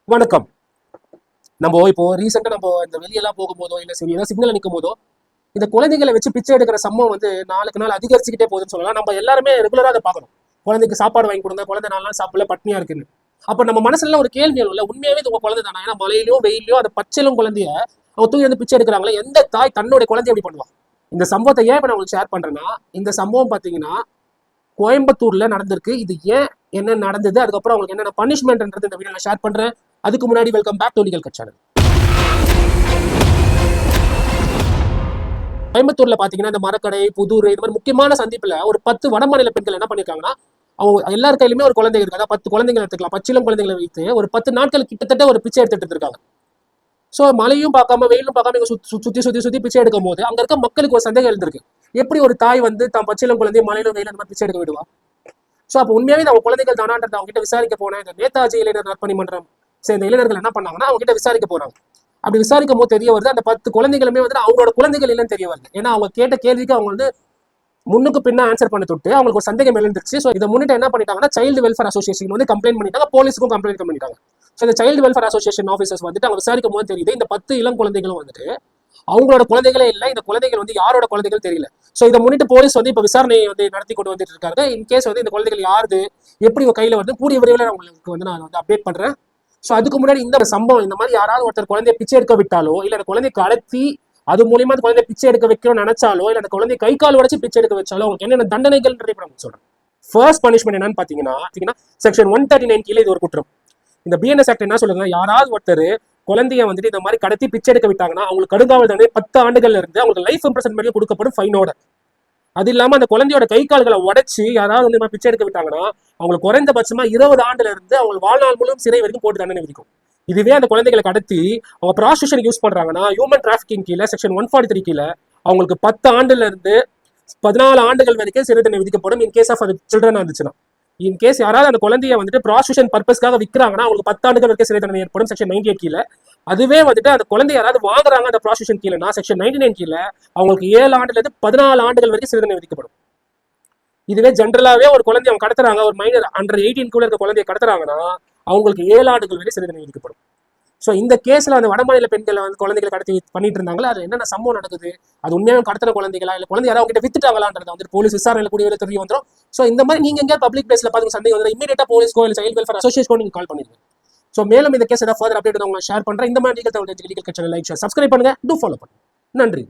வணக்கம். நம்ம இப்போ ரீசெண்டா நம்ம இந்த வெளியெல்லாம் போகும்போதோ இல்ல சரி ஏதாவது சிக்னல் நிற்கும் போதோ இந்த குழந்தைகளை வச்சு பிச்சை எடுக்கிற சம்பவம் வந்து நாளுக்கு நாள் அதிகரிச்சுக்கிட்டே போகுதுன்னு சொல்லலாம். நம்ம எல்லாருமே ரெகுலரா அதை பார்க்கணும். குழந்தைக்கு சாப்பாடு வாங்கி கொடுங்க, குழந்தை நாள் சாப்பிடல பட்னியா இருக்குன்னு. அப்ப நம்ம மனசுல ஒரு கேள்வி இல்ல, உண்மையாவே உங்க குழந்தை தானே? ஏன்னா மழையிலயோ வெயிலையோ அந்த பச்சிலும் குழந்தைய அவங்க தூக்கி வந்து பிச்சை எடுக்கிறாங்களே, எந்த தாய் தன்னுடைய குழந்தை எப்படி பண்ணுவான்? இந்த சம்பவத்தை ஏன் இப்ப நான் உங்களுக்கு ஷேர் பண்றேன்னா, இந்த சம்பவம் பாத்தீங்கன்னா கோயம்புத்தூர்ல நடந்திருக்கு. இது ஏன் என்ன நடந்தது, அதுக்கப்புறம் அவங்களுக்கு என்னென்ன பனிஷ்மெண்ட்ன்றது இந்த வீடியோல ஷேர் பண்றேன். அதுக்கு முன்னாடி welcome back to Legal Cut channel. கோயம்புத்தூர்ல பாத்தீங்கன்னா இந்த மரக்கடை, புதூர், இது மாதிரி முக்கியமான சந்திப்புல ஒரு 10 வடமாநில பெண்கள் என்ன பண்ணிருக்காங்கன்னா, அவங்க எல்லார் கையிலுமே ஒரு குழந்தை இருக்கு. அதாவது 10 குழந்தைகள் எடுத்துக்கலாம். பச்சிலம் குழந்தைகளை வைத்து ஒரு 10 நாட்கள் கிட்டத்தட்ட ஒரு பிச்சை எடுத்துட்டு இருக்காங்க. ஸோ மழையும் பார்க்காம வெயிலும் பார்க்காம இவங்க சுத்தி பிச்சை எடுக்கும் போது அங்க இருக்க மக்களுக்கு ஒரு சந்தேகம் இருந்திருக்கு. எப்படி ஒரு தாய் வந்து தான் பச்சிலம் குழந்தைய மழையிலும் வெயிலும் அந்த மாதிரி பிச்சை எடுக்க விடுவா? ஸோ அப்போ உண்மையாவே அவங்க குழந்தைகள் தானான்றதை அவங்க கிட்ட விசாரிக்க போனேன். இந்த நேதாஜி இளைஞர் நற்பணி மன்றம் சேர்ந்த இளைஞர்கள் என்ன பண்ணாங்கன்னா, அவங்க கிட்ட விசாரிக்க போறாங்க. அப்படி விசாரிக்கும் போது தெரிய வருது, அந்த 10 குழந்தைகளுமே வந்து அவங்களோட குழந்தைகள் இல்லைன்னு தெரிய வருது. ஏன்னா அவங்க கேட்ட கேள்விக்கு அவங்க வந்து முன்னுக்கு பின்னா ஆன்சர் பண்ண தொட்டு அவங்களுக்கு ஒரு சந்தேகம் எழுந்துருச்சு. ஸோ இதை முன்னிட்டு என்ன பண்ணிட்டாங்கன்னா, சைல்டு வெல்ஃபேர் அசோசியேஷன் வந்து கம்ப்ளைண்ட் பண்ணிட்டாங்க, போலீஸுக்கும் கம்ப்ளைண்ட் பண்ணிட்டாங்க. ஸோ இந்த சைல்டு வெல்ஃபேர் அசோசியேஷன் ஆஃபீஸர்ஸ் வந்துட்டு அவங்க விசாரிக்கும் போது தெரியுது, இந்த 10 இளம் குழந்தைகளும் வந்துட்டு அவங்களோட குழந்தைகளே இல்லை. இந்த குழந்தைகள் வந்து யாரோட குழந்தைகள் தெரியல. ஸோ இதை முன்னிட்டு போலீஸ் வந்து இப்போ விசாரணை வந்து நடத்தி கொண்டு வந்துட்டு இருக்காங்க. இன்கேஸ் வந்து இந்த குழந்தைகள் யாருது எப்படி உங்க கையில வந்து கூடிய விரைவில் உங்களுக்கு வந்து நான் வந்து அப்டேட் பண்றேன். ஸோ அதுக்கு முன்னாடி இந்த சம்பவம் இந்த மாதிரி யாராவது ஒருத்தர் குழந்தைய பிச்சை எடுக்க விட்டாலோ இல்ல அந்த குழந்தைய கடத்தி அது மூலியமா அந்த குழந்தைய பிச்சை எடுக்க வைக்கணும்னு நினைச்சாலோ இல்ல அந்த குழந்தைய கை கால் உடைச்சு பிச்சை எடுக்க வச்சாலோ உங்களுக்கு என்னென்ன தண்டனைகள் சொல்றேன். ஃபர்ஸ்ட் பனிஷ்மெண்ட் என்னன்னு பாத்தீங்கன்னா செக்ஷன் 139 கீழே இது ஒரு குற்றம். இந்த பிஎன்எஸ் ஆக்ட் என்ன சொல்லுங்க, யாராவது ஒருத்தர் குழந்தைய வந்துட்டு இந்த மாதிரி கடத்தி பிச்சை எடுக்க விட்டாங்கன்னா அவங்களுக்கு கடுங்காவல் தண்டனை 10 ஆண்டுகள்ல இருந்து அவங்களுக்கு லைஃப் இம்ப்ரெஷன் கொடுக்கப்படும் ஃபைனோட. அது இல்லாம அந்த குழந்தையோட கை கால்களை உடைச்சு யாராவது வந்து பிச்சை எடுக்க விட்டாங்கன்னா அவங்களுக்கு குறைந்தபட்சமா 20 ஆண்டுல இருந்து அவங்க வாழ்நாள் முழுவதும் சிறை வரைக்கும் போட்டு தண்டனை விதிக்கும். இதுவே அந்த குழந்தைகளை கடத்தி அவங்க ப்ராஸ்டியூஷன் யூஸ் பண்றாங்கன்னா ஹியூமன் டிராஃபிக்கிங் கீழே செக்ஷன் 143 கீழே அவங்களுக்கு 10 ஆண்டுல இருந்து 14 ஆண்டுகள் வரைக்கும் சிறை தண்டனை விதிக்கப்படும். இன் கேஸ் ஆஃப் அது சில்ட்ரனா இருந்துச்சுன்னா. இன் கேஸ் யாராவது அந்த குழந்தைய வந்துட்டு ப்ராஸ்டியூஷன் பர்பஸ்க்காக விற்கிறாங்கன்னா அவங்களுக்கு 10 ஆண்டுகள் வரைக்கும் சிறை தண்டனை ஏற்படும், செக்ஷன் 98 கீழே. அதுவே வந்துட்டு அந்த குழந்தை யாராவது வாங்குறாங்க அந்த ப்ராஸ்டியூஷன் கீழேனா செக்ஷன் 99 கீழே அவங்களுக்கு 7 ஆண்டுல இருந்து 14 ஆண்டுகள் வரைக்கும் சிறை தண்டனை விதிக்கப்படும். இதுவே ஜென்ரலாவே ஒரு குழந்தை அவங்க கடத்துறாங்க, ஒரு மைனர் அண்டர் 18 கூட இருக்க குழந்தைய கடத்துறாங்கன்னா அவங்களுக்கு 7 ஆண்டுகள் வரை சிறை தண்டனை விதிக்கப்படும். ஸோ இந்த கேஸ்ல அந்த வடமாநில பெண்களை வந்து குழந்தைகளை கடத்தி பண்ணிட்டு இருந்தாங்களா, அது என்னென்ன சம்பவம் நடக்குது, அது உண்மையாக கடத்துற குழந்தைகளா இல்லை குழந்தை யாராவது கிட்ட வித்துட்டாங்களான்றத வந்து போலீஸ் விசாரணையில் கூடிய தெரிய வந்துடும். ஸோ இந்த மாதிரி நீங்க எங்கேயாவது பப்ளிக் பிளேஸ்ல பார்த்து சந்தேகம் வந்து இமீடியட்டா போலீஸ்க்கோ இல்லை சைல்டு வெல்ஃபேர் அசோசியேஷன் நீங்க கால் பண்ணிருங்க. ஸோ மேலும் இந்த கேஸ் ஏதாவது ஃபர்தர் அப்டேட் உங்களை ஷேர் பண்றேன். இந்த மாதிரி legal Cut channel like share subscribe பண்ணுங்க, டூ ஃபாலோ பண்ணுங்க. நன்றி.